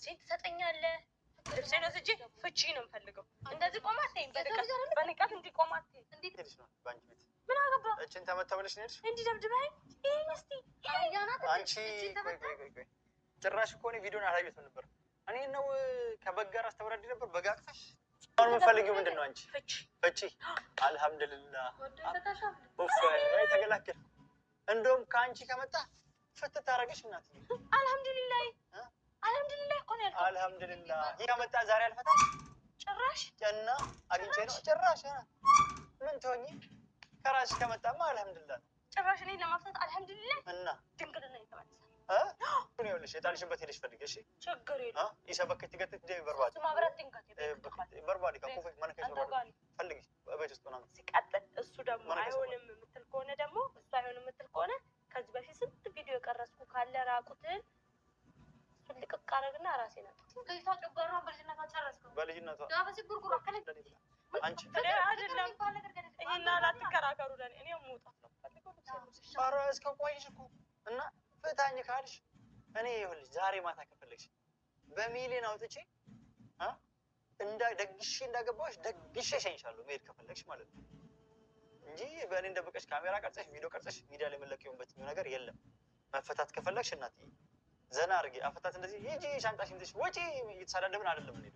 ልብሴን ትሰጠኛለህ። ልብሴን ወስጄ ፍቺ ነው የምፈልገው። እንደዚህ ቆማ አትይም። በንቀት እንዲህ ቆማ አትይም። እንዴት ሄድሽ ነው ባንቺ ቤት? ምን አገባ? እቺን ተመተብለሽ ነው ሄድሽ? እንዲህ ደብድበኸኝ? ይሄን እስቲ አንቺ ቆይ ጭራሽ እኮ እኔ ቪዲዮን አላየሁትም ነበር። እኔ ነው ከበግ ጋር አስተወራዲ ነበር። በግ አቅፈሽ አሁን የምትፈልጊው ምንድን ነው አንቺ? ፍቺ። አልሐምዱሊላህ ኡፍ ተገላገል። እንደውም ከአንቺ ከመጣ ፍትህ ታረገሽ እናትዬ። አልሐምዱሊላህ እኮ ነው ያልኩት። አልሐምዱሊላህ ይሄ ከመጣ ዛሬ አልፈታሽ ጭራሽ ጨና አግኝቼ ነው ጭራሽ ምን ትሆኚ? ከራስሽ ከመጣማ አልሐምዱሊላህ ጭራሽ እኔ ለማፍታት አልሐምዱሊላህ እና ድንግልና ይተባልሳል። ይኸውልሽ የጣልሽበት ሄደሽ ፈልጊ። እሺ ችግር የለም። ይሰበከት ይገትት ደ በርባዲ ማብራት ድንገት በርባዲ ከኮፈ ማነከሽ በርባዲ ፈልጊ በቤት ውስጥ ነው። ሲቀጥል እሱ ደግሞ አይሆንም የምትል ከሆነ ደግሞ እሱ አይሆንም የምትል ከሆነ ከዚህ በፊት ስንት ቪዲዮ የቀረጽኩ ካለ ራቁትን ልቅቅ አደረግና ራሴ ነው ከይታ ጨጓራውን በልጅነቷ ጨረስኩ። በልጅነቷ ዳበሲ ጉርጉር አከለች አንቺ አይደለም ይሄን አላትከራከሩ ለኔ እኔ መውጣት ነው ፈልገው ኧረ እስከ ቆይሽ እኮ እና ፍታኝ ካልሽ እኔ ይኸውልሽ ዛሬ ማታ ከፈለግሽ በሚሊዮን አውጥቼ ደግሼ እንዳገባሽ ደግሼ እሸኝሻለሁ። መሄድ ከፈለግሽ ማለት ነው እንጂ በእኔ እንደበቀሽ ካሜራ ቀርጸሽ ቪዲዮ ቀርጸሽ ሚዲያ ላይ መለቀየውበት ነገር የለም። መፈታት ከፈለግሽ እናትዬ ዘና አድርጌ አፈታት እንደዚህ ሂጂ ሻንጣሽን ይዘሽ ወጪ እየተሳዳደብን አይደለም። እኔ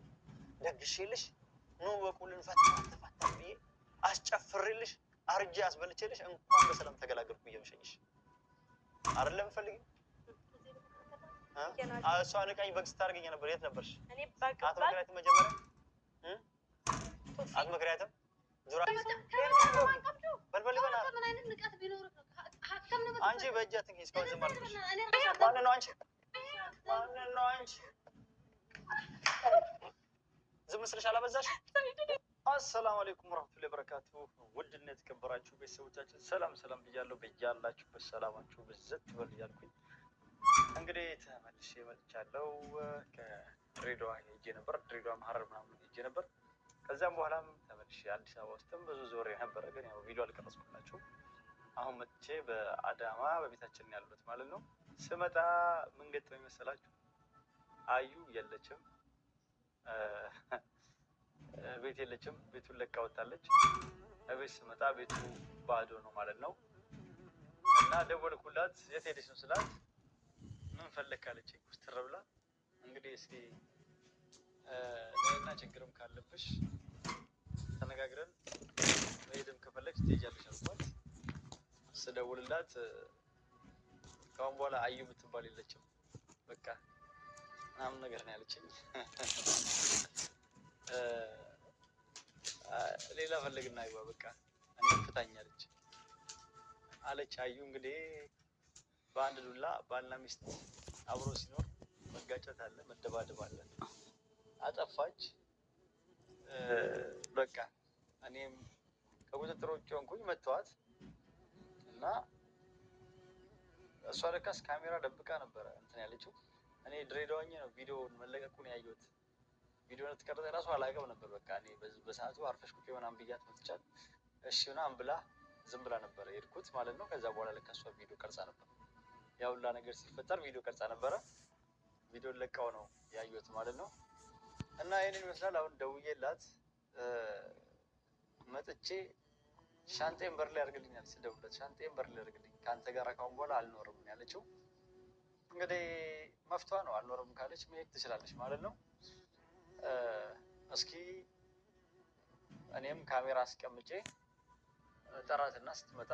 ደግሼልሽ ኑ በቁልን ፈታ ብዬ አስጨፍሬልሽ አርጄ አስበልቼልሽ እንኳን በሰላም ተገላገልኩ ብዬ የምሸኝሽ አይደለም ፈልጊ። እሷ ንቃኝ በግ ስታደርገኝ ነበር። የት ነበርሽ? አትመክሪያትም? መጀመሪያ አትመክሪያትም? ዙራ በልበል አንቺ በእጅ አትንኪ። እስካሁን ዝም አልኩሽ። ማንን ነው አንቺ? ማንን ነው አንቺ? ዝም ስልሽ አላበዛሽ? አሰላሙ አለይኩም ወራህመቱላሂ ወበረካቱሁ። ውድና የተከበራችሁ ቤተሰቦቻችን ሰላም ብያለሁ። በያላችሁበት ሰላማችሁ ብዝት ይበል እያልኩኝ እንግዲህ ተመልሼ መጥቻለሁ። ከድሬዳዋ ሄጄ ነበር። ድሬዳዋ ሐረር ምናምን ሄጄ ነበር። ከዛም በኋላም ተመልሼ አዲስ አበባ ውስጥም ብዙ ዞሬ ነበረ፣ ግን ያው ቪዲዮ አልቀረጽኩላችሁም። አሁን መጥቼ በአዳማ በቤታችን ያሉት ማለት ነው። ስመጣ ምን ገጠመኝ መሰላችሁ? አዩ የለችም፣ ቤት የለችም። ቤቱን ለቃ ወጣለች። እቤት ስመጣ ቤቱ ባዶ ነው ማለት ነው። እና ደወልኩላት። የት ሄደች ነው ስላት ምን ፈለክ አለችኝ። ኩስትር ብላ እንግዲህ እስኪ ለእና ችግርም ካለብሽ ተነጋግረን መሄድም ከፈለግሽ ትሄጃለሽ አልኳት። ስደውልላት ከአሁን በኋላ አዩ የምትባል የለችም በቃ ምናምን ነገር ነው ያለችኝ። ሌላ ፈልግና ይዋ በቃ እኔ ፍታኛለች አለች። አዩ እንግዲህ በአንድ ዱላ ባልና ሚስት አብሮ ሲኖር መጋጨት አለ፣ መደባደብ አለ። አጠፋች በቃ እኔም ከቁጥጥር ውጭ ሆንኩኝ። መተዋት እና እሷ ለካስ ካሜራ ደብቃ ነበረ እንትን ያለችው። እኔ ድሬዳዋ ነው ቪዲዮውን መለቀቁን ያየሁት። ቪዲዮ ተቀረጸ ራሱ አላውቅም ነበር። በቃ እኔ በሰዓቱ አርፈሽ ቁጭ ምናምን ብያት መጥቻት እሺ ምናምን ብላ ዝም ብላ ነበር የሄድኩት ማለት ነው። ከዛ በኋላ ለካ እሷ ቪዲዮ ቀርጻ ነበር። ያው ሁላ ነገር ሲፈጠር ቪዲዮ ቀርጻ ነበረ። ቪዲዮ ለቃው ነው ያየሁት ማለት ነው። እና ይሄንን ይመስላል። አሁን ደውዬላት መጥቼ ሻንጤን በር ላይ አድርግልኛል። ስደውልለት ሻንጤን በር ላይ አድርግልኝ ከአንተ ጋር ካሁን በኋላ አልኖርም ያለችው። እንግዲህ መፍቷ ነው። አልኖርም ካለች መሄድ ትችላለች ማለት ነው። እስኪ እኔም ካሜራ አስቀምጬ ጠራትና ስትመጣ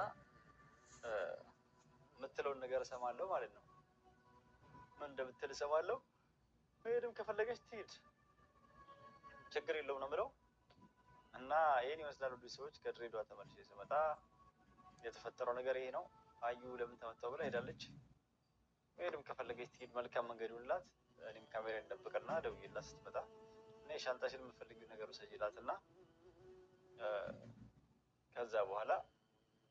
የምትለውን ነገር እሰማለሁ ማለት ነው። ምን እንደምትል እሰማለሁ። መሄድም ከፈለገች ትሄድ፣ ችግር የለውም ነው የምለው። እና ይሄን ይመስላል ሁሉ ሰዎች። ከድሬዳዋ ተመልሼ ስመጣ የተፈጠረው ነገር ይሄ ነው። አዩ ለምን ተመጣው ብላ ሄዳለች። መሄድም ከፈለገች ትሄድ፣ መልካም መንገድ ይሁንላት። እኔም ካሜራ እንደብቅና ደውዬላት ስትመጣ እኔ ሻንጣሽን የምፈልጊው ነገር ወሰጂላትና ከዛ በኋላ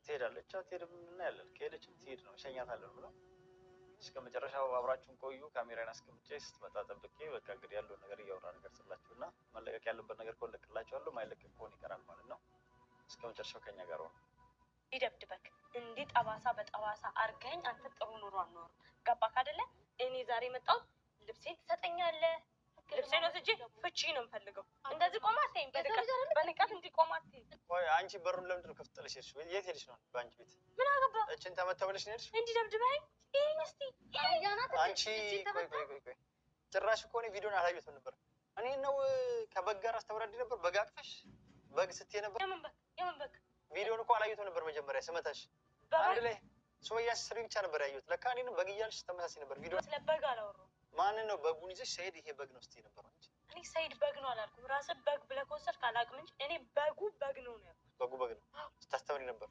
ትሄዳለች። አትሄድም እናያለን። ከሄደችም ትሄድ ነው፣ እሸኛታለሁ ብለው እስከ መጨረሻው አብራችሁን ቆዩ። ካሜራን አስቀምጬ ስትመጣ ጠብቄ በቃ እንግዲህ ያለውን ነገር እያወራ ነገር ስላችሁና መለቀቅ ያለበት ነገር ከሆነ ለቅላችኋለሁ፣ ማይለቀቅ ከሆነ ይቀራል ማለት ነው። እስከ መጨረሻው ከኛ ጋር ሆነ። ይደብድበክ እንዲህ ጠባሳ በጠባሳ አርገኝ አንተ ጥሩ ኑሮ አኖር ገባክ አይደለ? እኔ ዛሬ መጣሁ ልብሴን ትሰጠኛለህ፣ ነው የምፈልገው። እንደዚህ ቆማ አትይም። በንቃት እንዲቆም አትይም። ቆይ አንቺ በሩን ለምንድን ነው ከፍት ጥለሽ ሄድሽ? የት ሄድሽ ነው? በአንቺ ቤት ምን አገባ? እችን ተመታ ብለሽ ነው ሄድሽ? እንዲህ ደብድበኸኝ እስቲ አንቺ ቆይ ጭራሽ እኮ እኔ ቪዲዮን አላየሁትም ነበር። እኔ ነው ከበግ ጋር አስተወራዲ ነበር። በግ አቅፈሽ በግ ስትይ ነበር። የምን በግ? ቪዲዮን እኮ አላየሁትም ነበር። መጀመሪያ ስመታሽ አንድ ላይ ሱመያ ስትሪ ብቻ ነበር ያየሁት። ለካ እኔንም በግ እያልሽ ተመሳሳይ ነበር ቪዲዮ። ስለ በግ አላወራሁም። ማንን ነው በጉን ይዘሽ ሰይድ ይሄ በግ ነው ስትይ ነበር አንቺ? እኔ ሰይድ በግ ነው አላልኩም። ራስህ በግ ብለህ ከወሰድክ አላውቅም እንጂ እኔ በጉ በግ ነው ነው ያልኩት። በጉ በግ ነው ስታስተምሪ ነበር።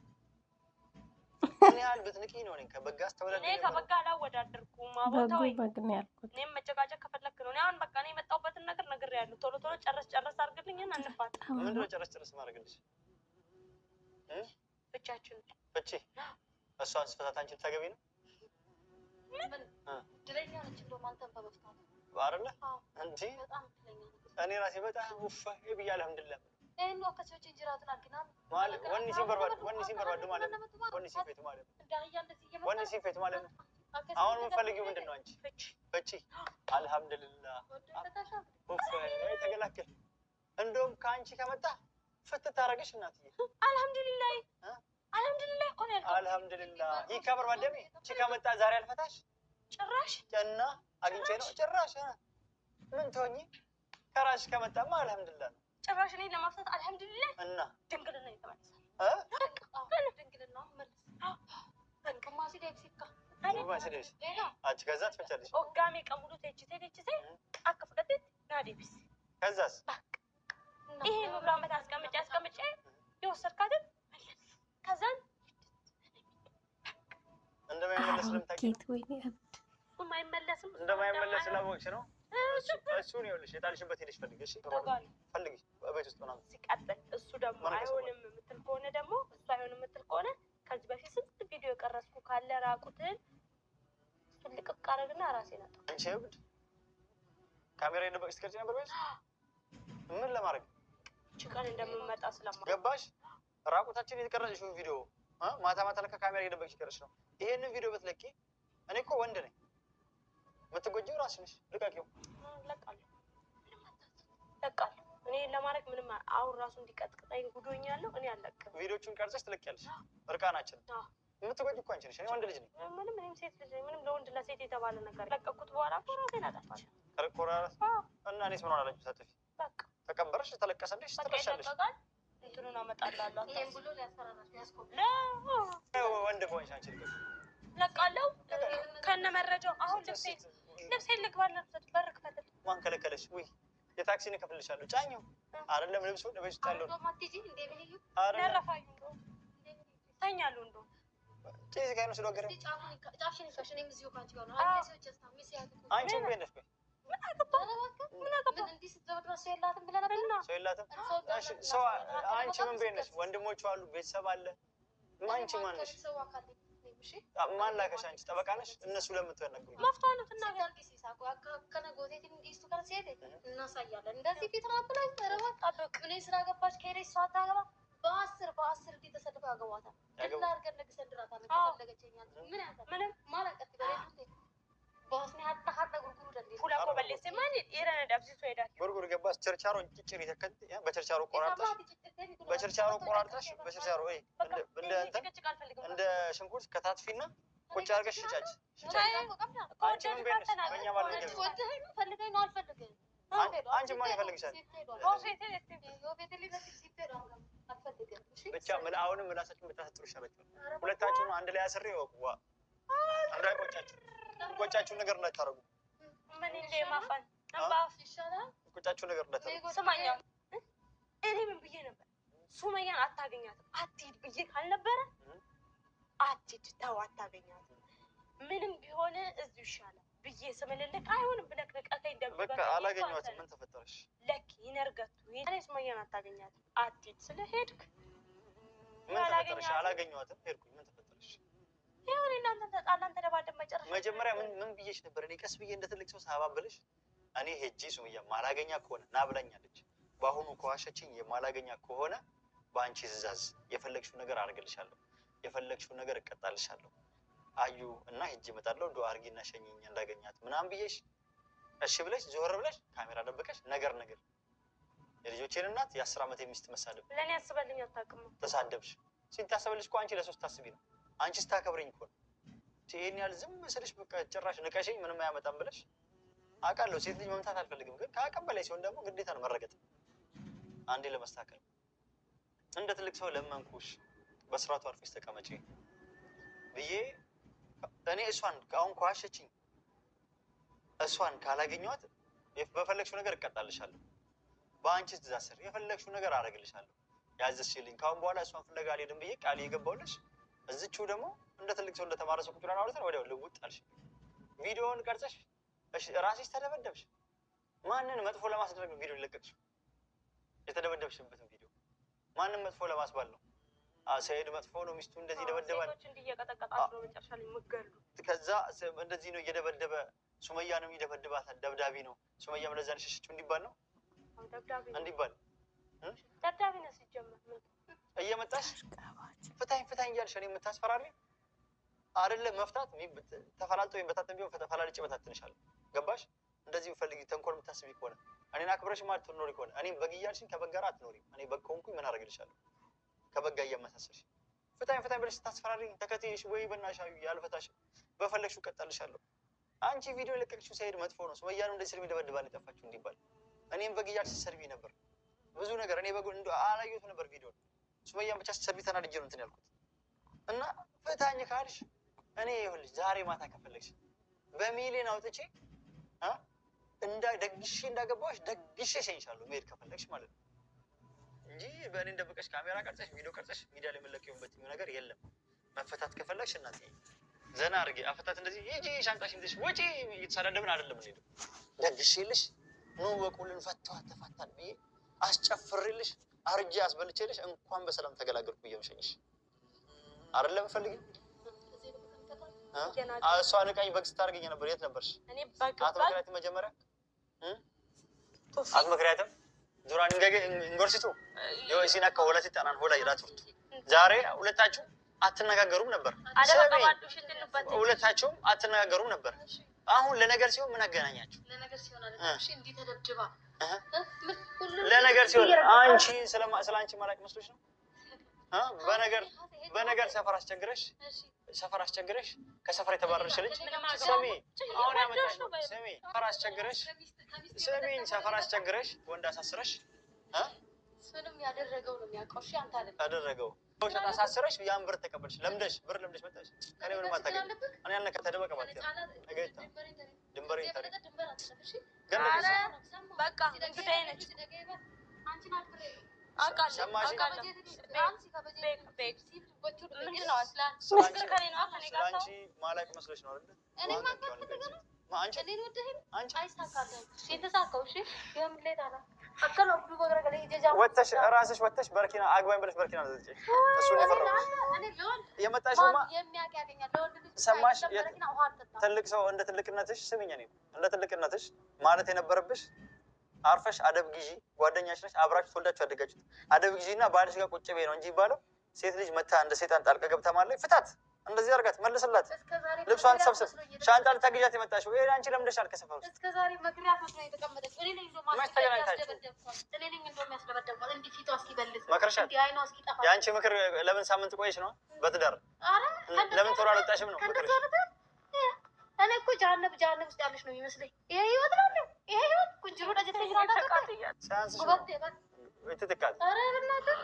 እኔ ያህል ብትንቂ ነው እኔ ከበግ ጋር አስተወዳደር። እኔ ከበግ ጋር አላወዳደርኩም። አቦታው በግ ነው ያልኩት። እኔም መጨቃጨቅ ከፈለክ ነው። እኔ አሁን በቃ እኔ የመጣሁበትን ነገር ነግሬያለሁ። ቶሎ ጨረስ አድርግልኝና እንፋታ። ምንድን ነው ጨረስ ማድረግልሽ? ብቻችን ፍቺ እሷን ስፈታት አንቺ ተገቢ ነው? ድለኛ ነች እንደውም አንተን በመፍታት አይደለ እንጂ እኔ ራሴ በጣም ውፋ ብዬ አልሐምዱሊላህ ይሄን ነው ከሰዎች እንጀራቱን አግና ማለት ወንኒ ሲንበርባድ ማለት ወንኒ ሲፌት ማለት ወንኒ ሲፌት ማለት አሁን የምፈልጊው ምንድን ነው? አንቺ ፍቺ አልሐምዱሊላህ ውፋ ተገላገል። እንደውም ከአንቺ ከመጣ ፍትህ ታረገሽ እናትዬ። አልሐምዱሊላህ እኮ ነው ያልኩት። አልሐምዱሊላህ ይከበር ባደሜ እቺ ከመጣ ዛሬ አልፈታሽ ጭራሽ ጨና አግኝቼ ነው ጭራሽ ምን ትሆኚ? ከራስሽ ከመጣማ አልሐምዱሊላህ ነው። ጭራሽ እኔን ለማፍታት አልሐምዱሊላህ እና ድንግልና ይተመለሳል። ድንግልና መልስ እንከማ ሲደብሲካ አንቺ ከዛ ትፈቻለሽ። ኦጋሜ ቀሙሉ ተችቴ አከፍከት ናዲብስ ከዛስ ይሄ ሁሉ ዓመት አስቀምጬ የወሰድካትን ከዛን እንደማይመለስ ለምታውቂ የማይመለስም እንደማይመለስ ስላወቅሽ ነው። እሱን ይኸውልሽ የጣልሽበት ሄደሽ ፈልጊ። እሺ ፈልጊ በቤት ውስጥ ምናምን። ሲቀጥል እሱ ደግሞ አይሆንም የምትል ከሆነ ደግሞ እሱ አይሆንም የምትል ከሆነ ከዚህ በፊት ስንት ቪዲዮ የቀረጽኩ ካለ ራቁትን እሱን ልቅቅ አደረግና ራሴን አጣሁ። አንቺ እብድ ካሜራ የደበቅሽ ትቀርጪ ነበር ወይስ ምን ለማድረግ? ጭቃን እንደምመጣ ስለማውቅ ገባሽ? ራቁታችን የተቀረጽሽው ቪዲዮ ማታ ለካ ካሜራ የደበቅሽ ቀረሽ ነው። ይሄንን ቪዲዮ ብትለቂ እኔ እኮ ወንድ ነኝ። የምትጎጂው ራስሽ ነሽ። ልቀቂው። ለቃለሁ። እኔ ለማድረግ ምንም አሁን ራሱ እንዲቀጥቅጠኝ ጉዶኛለሁ። እኔ አልለቅም። ቪዲዮቹን ቀርጸሽ ትለቂያለሽ። እርቃናችን የምትጎጂው እኮ አንቺ ነሽ። እኔ ወንድ ልጅ ነኝ። እኔም ሴት ልጅ ነኝ። ምንም ለወንድ ለሴት የተባለ ነገር ለቀኩት በኋላ እኮ ራሴን አጠፋለሁ። ከረኮራራስ እና እኔስ ምን ሆናለች? ሳትፊ በቃ ተቀበረሽ፣ ተለቀሰልሽ፣ ትረሻለሽ። እንትኑን አመጣላለሁ። ይሄን ብሎ ሊያሰራራሽ ያስቆም ወንድ ከሆንሽ አንቺ ልቀቂ። ለቃለሁ ከነ መረጃው። አሁን ልብሴን ልግባለሁ። በር ክፈትል። ማን ከለከለሽ? ውይ የታክሲን እከፍልልሻለሁ። ጫኘው አይደለም ልብሱ ለቤት ውስጥ ያለው ነረፋኝ ተኛለሁ። እንደው ጭዚ ጋር ነው ስለወገረ አንቺም ቤት ነሽ። ሰው የላትም። ሰው አንቺ ምን ቤት ነሽ? ወንድሞቹ አሉ፣ ቤተሰብ አለ። አንቺ ማን ነሽ? ማን ላከሽ? አንቺ ጠበቃ ነሽ? እነሱ ለምትነግሩ መፍታሉ ትናገር እናሳያለን። እንደዚህ ፊት ማብላይ ጠብቅ። እኔ ስራ ገባች ከሄደች ሰው አታገባ በአስር እንዲህ ተሰልፈው ያገቧታል። እና አድርገን ነግሰንድራታለን። ከፈለገችኛል ምን ያንተ ምንም ማለቀት በሌሉ በስኔ ሀጣ ጉርጉሩ ደንዴ ሁላ ኮበሌስ ማን የረነ ዳብሲቶ ሄዳል ጉርጉር ገባስ ቸርቻሮ ጭጭር ይተከል በቸርቻሮ ቆራርጠሽ በቸርቻሮ ወይ እንደ ሽንኩርት ከታትፊና ቁጭ አድርገሽ ሽጫጭ አንቺ ምን ቤት ነሽ? በእኛ ማለት ነው ፈልገኝ ነው አልፈልግም። አንቺ ማን ይፈልግሻል? ብቻ አሁንም ምላሳችሁን ብታሰጥሩ ይሻላችኋል። ሁለታችሁን አንድ ላይ አስሬ ወቁዋ እንዳይቆጫችሁ ነገር እንዳታረጉ። ምን እንደ ማፋን አባፍ ይሻላል። ቁጫችሁ ነገር እንዳታረጉ። ስማኛ እኔ ምን ብዬ ነበር? ሱመያን አታገኛትም አትሂድ ብዬ ካልነበረ አትሂድ ተው አታገኛትም ምንም ቢሆን እዚሁ ይሻላል ብዬ ስምልልክ አይሆንም ብለህ ነቀቀኝ። በቃ አላገኘኋትም። ምን ተፈጠረሽ? ለክ ይነርገቱ እኔ ሱመያን አታገኛትም አትሂድ ስለሄድክ ምን ተፈጠረሽ? አላገኘኋትም ሄድኩኝ። ምን ተፈጠረሽ? ይሁን እናንተ ተጣላን ተደባደብ መጨረሻ መጀመሪያ ምን ብዬሽ ነበር? እኔ ቀስ ብዬ እንደ ትልቅ ሰው ሳባብልሽ እኔ ሄጂ ሱመያ ማላገኛ ከሆነ ና ብላኛለች። በአሁኑ ከዋሸችኝ የማላገኛ ከሆነ በአንቺ ትዕዛዝ የፈለግሽው ነገር አድርግልሻለሁ፣ የፈለግሽው ነገር እቀጣልሻለሁ። አዩ እና ሄጂ እመጣለሁ ዱአ አድርጊና ሸኝኝ እንዳገኛት ምናምን ብዬሽ እሺ ብለሽ ዞር ብለሽ ካሜራ ደብቀሽ ነገር የልጆቼን እናት የ10 ዓመት ሚስት መሳደብ ለእኔ ያስበልኝ አታውቅም። ተሳደብሽ ሲታሰብልሽ እኮ አንቺ ለሶስት ታስቢ ነው። አንቺ ስታከብረኝ እኮ ነው። ይሄን ያህል ዝም መስልሽ በቃ ጭራሽ ንቀሽኝ ምንም አያመጣም ብለሽ አውቃለሁ። ሴት ልጅ መምታት አልፈልግም፣ ግን ከአቅም በላይ ሲሆን ደግሞ ግዴታ ነው መረገጥ። አንዴ ለመስተካከል እንደ ትልቅ ሰው ለመንኩሽ፣ በስርዓቱ አርፈሽ ተቀመጪ ብዬ እኔ እሷን አሁን ከዋሸችኝ እሷን ካላገኘኋት በፈለግሽው ነገር እቀጣልሻለሁ። በአንቺ ትእዛዝ ስር የፈለግሽው ነገር አደርግልሻለሁ። ያዘዝሽልኝ ካሁን በኋላ እሷን ፍለጋ አልሄድም ብዬ ቃል የገባሁልሽ። እዚችው ደግሞ እንደ ትልቅ ሰው እንደተማረ ሰው ቁጭ ብለን አውርተን ወዲያው ልውጥ አልሽ። ቪዲዮውን ቀርጸሽ ራስሽ ተደበደብሽ። ማንን መጥፎ ለማስደረግ ቪዲዮ ለቀቅሽ? የተደበደብሽበትን ቪዲዮ ማንን መጥፎ ለማስባል ነው? ሰይድ መጥፎ ነው፣ ሚስቱ እንደዚህ ደበደባል። ሴቶች እንዲየቀጠቀጣችሁ ነው መጨረሻ ላይ የምትገሉ። ከዛ እንደዚህ ነው እየደበደበ ሱመያንም ይደበድባታል። ደብዳቢ ነው ሱመያም ለዛ ነው ሸሸችው እንዲባል ነው እንዲባል ደብዳቤ ነው ሲጀመር። እየመጣሽ ፍታኝ ፍታኝ እያልሽ እኔ የምታስፈራሪኝ አይደለም። መፍታት ተፈላልጦ ወይም በታተን ቢሆን ተፈላልጬ በታትንሻለሁ። ገባሽ? እንደዚህ ፈልጊ ተንኮል የምታስቢ ከሆነ እኔን አክብረሽ ማለት ትኖሪ ከሆነ እኔም በግ እያልሽኝ ከበግ ጋር አትኖሪም። እኔ በግ ከሆንኩኝ ምን አደርግልሻለሁ? ከበግ ጋር እያመሳሰልሽ ፍታኝ ፍታኝ ብለሽ ስታስፈራሪኝ ተከትዬሽ ወይ በናሻዩ ያልፈታሽ በፈለግሽው ቀጣልሻለሁ። አንቺ ቪዲዮ የለቀቅሽው ሰይድ መጥፎ ነው፣ ሱመያንም እንደዚህ ስልሚ ደበድባል የጠፋችሁ እንዲባል እኔም በግ እያልሽ ስትሰርቢ ነበር። ብዙ ነገር እኔ በግ አላየሁት ነበር ቪዲዮ። ሱመያን ብቻ ስትሰርቢ ተናድጄ ነው እንትን ያልኩት። እና ፍታኝ ካልሽ እኔ ይኸውልሽ ዛሬ ማታ ከፈለግሽ በሚሊዮን አውጥቼ ደግሼ እንዳገባሽ ደግሼ እሸኝሻለሁ፣ መሄድ ከፈለግሽ ማለት ነው እንጂ በእኔ እንደበቀሽ ካሜራ ቀርጸሽ ቪዲዮ ቀርጸሽ ሚዲያ ላይ መለቀቂበት ነገር የለም። መፈታት ከፈለግሽ እናቴ ዘና አድርጌ አፈታት እንደዚህ ሂጂ ሻንጣሽ ይዘሽ ወጪ እየተሳዳደብን አይደለም እንሄደው ደግሼልሽ ኑ ወቁልን ፈተዋት ተፋታል ብዬ አስጨፍሬልሽ አርጄ አስበልቼልሽ እንኳን በሰላም ተገላገልኩ ብዬ መሸኝሽ አይደለም ፈልጊ እሷ ንቃኝ በግ ስታደርገኝ ነበር። የት ነበርሽ? አትመክሪያትም? መጀመሪያ አትመክሪያትም? ዙራን እንጎርሲቱ ሲናካ ሁለት ይጠናን ሆላ ይራቱት ዛሬ ሁለታችሁ አትነጋገሩም ነበር። ሁለታችሁም አትነጋገሩም ነበር። አሁን ለነገር ሲሆን ምን አገናኛችሁ? ለነገር ሲሆን አንቺ ስለአንቺ ማላቅ መስሎሽ ነው? በነገር ሰፈር አስቸግረሽ ከሰፈር የተባረርሽ ልጅ ስሚ፣ አሁን ያመጣሽ ስሚ፣ ሰፈር አስቸግረሽ ወንድ አሳስረሽ ምንም ያደረገው ነው የሚያውቀው። እሺ አንተ አይደል ያደረገው ሸጣ አሳስረሽ ያን ብር ተቀበልሽ። ለምደሽ መጣሽ። እኔ ምንም አታገኝ። እኔ ያነከ ተደበቀ ማለት ነው። ነገይታ ድንበሬ ታሪክ ግን በቃ እንግዲህ ነች አንቺን አልኩሬ አቃለ አንቺ ማላቅ መስሎሽ ነው አይደል? እኔ ወተሽ ራስሽ ወተሽ በርኪና አግባኝ ብለሽ በርኪና ዘጭ እሱ ነው የፈራሁት። የመጣሽማ ሰማሽ? ትልቅ ሰው እንደ ትልቅነትሽ ስሚኝ፣ እኔ እንደ ትልቅነትሽ ማለት የነበረብሽ አርፈሽ አደብ ግዢ። ጓደኛሽ ነሽ፣ አብራችሁ ተወልዳችሁ ያደጋችሁት አደብ ግዢ እና ባልሽ ጋር ቁጭ በይ ነው እንጂ ይባለው። ሴት ልጅ መታ እንደ ሰይጣን ጣልቃ ገብታ ማለት ፍታት፣ እንደዚህ አድርጋት፣ መልስላት፣ ልብሷን ተሰብስብ፣ ሻንጣ ልታግዣት የመጣሽው ይሄ አንቺ ለምደሻል። ከሰፈር ውስጥ እስከዛሬ መግሪያት ነው የተቀመጠች። እኔ ነኝ እንደውም መክረሻት። የአንቺ ምክር ለምን ሳምንት ቆየሽ ነው? በትዳር ለምን ቶሎ አልወጣሽም ነው ምክርሽ? እኔ እኮ ጃነብ ውስጥ ያለሽ ነው የሚመስለኝ። ይሄ ህይወት ነው እንዴ? ይሄ ህይወት ቁንጅሮ ደጅ ተይራታ ሳንስ እትጥቃት አረ በእናትህ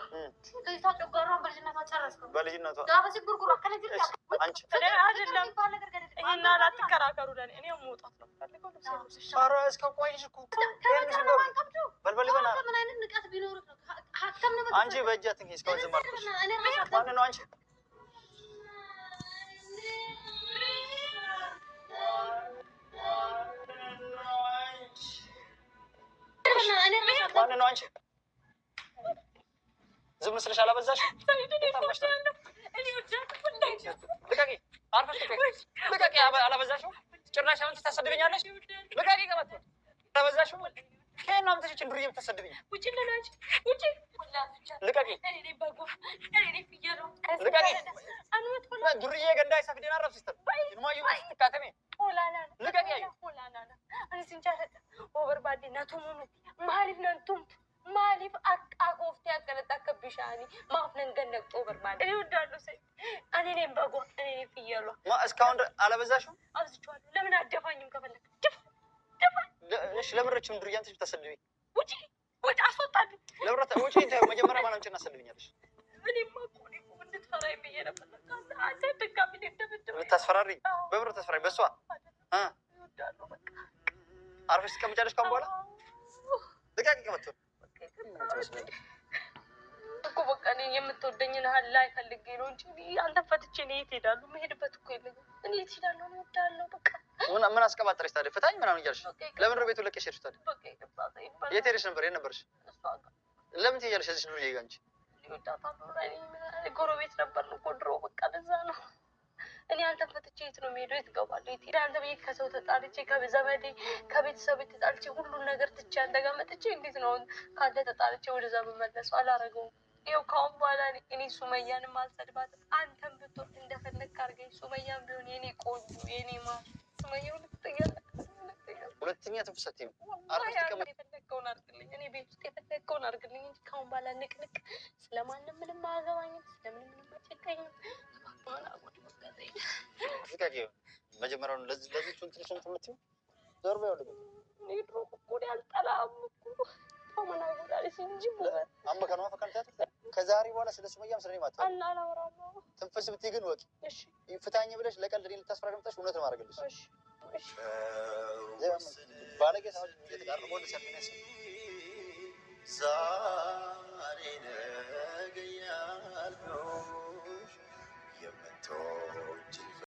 ለይታ ጨጓራውን በልጅነቷ ጨረስከው። በልጅነቷ ዳበሲ ጉርጉር አከለጅ አንቺ አይደለም ይሄን አላትከራከሩ። ለኔ እኔ መውጣት ነው ፈልገው ነው ኧረ እስከ ቆይሽ እኮ በልበል በላ ምን አይነት ንቀት ቢኖር ነው ሀከም ነው አንቺ በእጃት እንግዲህ እስካሁን ዝም አልኩሽ። ማን ነው አንቺ? ማን ነው አንቺ? ዝም መስለሽ አላበዛሽ? ልቀቂ፣ አርፈሽ ልቀቂ። አላበዛሽው? ጭራሽ አሁን ታሰድበኛለሽ? ልቀቂ፣ ገባት አላበዛሽው? ከእኔ አምጥተሽ ዱርዬ የምታሰድበኝ ውጪ ለላንቺ ውጪ ልቀቂ፣ ልቀቂ። ዱርዬ ገንዳ ይሰፍደና አረፍ ሲስተር ይማዩ ትካተሜ ልቀቂ። ኦቨር ባዲ ነቱሙ ማሪፍ ነንቱም ማሊፍ አቆፍቴ ያቀለጣከብሻኒ ማፍነን ገነቅ ጦበር ማለት እኔ ወዳለሁ ሰይ እኔ ነኝ በጎ እኔ ነኝ ፍየሏ እስካሁን አለበዛሽም አብዝቼዋለሁ ለምን አደፋኝም ከፈለክ እሺ ለምረችም ዱርያንተሽ ብታሰድቢ ውጪ ውጪ አስወጣልኝ ለምረት ውጪ መጀመሪያ ማናንቺ እናሰድብኛለሽ እኔ ማቆኔ እንድትፈራይ ብዬ ነበር አንተ ደጋሚ እንደምትደው ልታስፈራሪ በብር ተስፈራሪ በሷ ወዳለሁ በቃ አርፈሽ ትቀምጫለሽ ካሁን በኋላ ደጋቂ ከመጥቶ እኮ በቃ እኔ የምትወደኝን ሀል ላይ ፈልጌ ነው እንጂ አንተ ፈትቼ እኔ የት ሄዳለሁ? መሄድበት እኮ የለኝም። እኔ የት ሄዳለሁ? ነው እወዳለሁ። በቃ ምን አስቀባጠረሽ ታዲያ? ፍታኝ ምናምን እያልሽ ለምን ነው ቤቱ ለቀሽ ሄድሽ ታዲያ? በቃ ይገባታል። የት ሄደሽ ነበር? የት ነበርሽ? ለምን ትሄጃለሽ እዚህ ዱርዬ ጋር አንቺ? ይወዳታለሁ። እኔ ጎረቤት ነበርን እኮ ድሮ። በቃ ለዛ ነው እኔ አንተን ፈትቼ የት ነው የምሄደው? የት እገባለሁ? የት ሄዳ አንተ ቤት ከሰው ተጣልቼ ከዘመዴ ከቤተሰብ ተጣልቼ ሁሉን ነገር ትቼ አንተ ጋር መጥቼ እንዴት ነው ከአንተ ተጣልቼ ወደዛ የምመለሰው? አላረገውም። ይኸው ከአሁን በኋላ እኔ ሱመያንም አልሰድባትም። አንተም ብትወድ እንደፈለግ አድርገኝ። ሱመያም ቢሆን የኔ ቆንጆ የኔ ማ ሱመያ ሁለተኛ ትንፍሰት የፈለግከውን አድርግልኝ። እኔ ቤት ውስጥ የፈለግከውን አድርግልኝ እንጂ ከአሁን በኋላ ንቅንቅ ስለማንም ምንም አያገባኝም። ስለምንም ምንም አጨቀኝም። መጀመሪያውን ለዚህ ትንሽን ትምህርት ዞር በይው ልጅ እኔ ድሮ እኮ አልጠላም እኮ ተመናጉዳለች እንጂ አመከኗ ፈካልታት ከዛሬ በኋላ ስለ ሱመያም ስለኔ ማታ አላወራም። ትንፍስ ብትይ ግን ወቂ እሺ ፍታኝ ብለሽ ለቀልድ እኔን ልታስፈራሪ መጣሽ። እውነት ነው ማድረግልሽ። እሺ እሺ ባለጌ ሰዎች እየተቃረቡ ለሰፊነስ ዛሬ ነገ ያልኩሽ የምትወ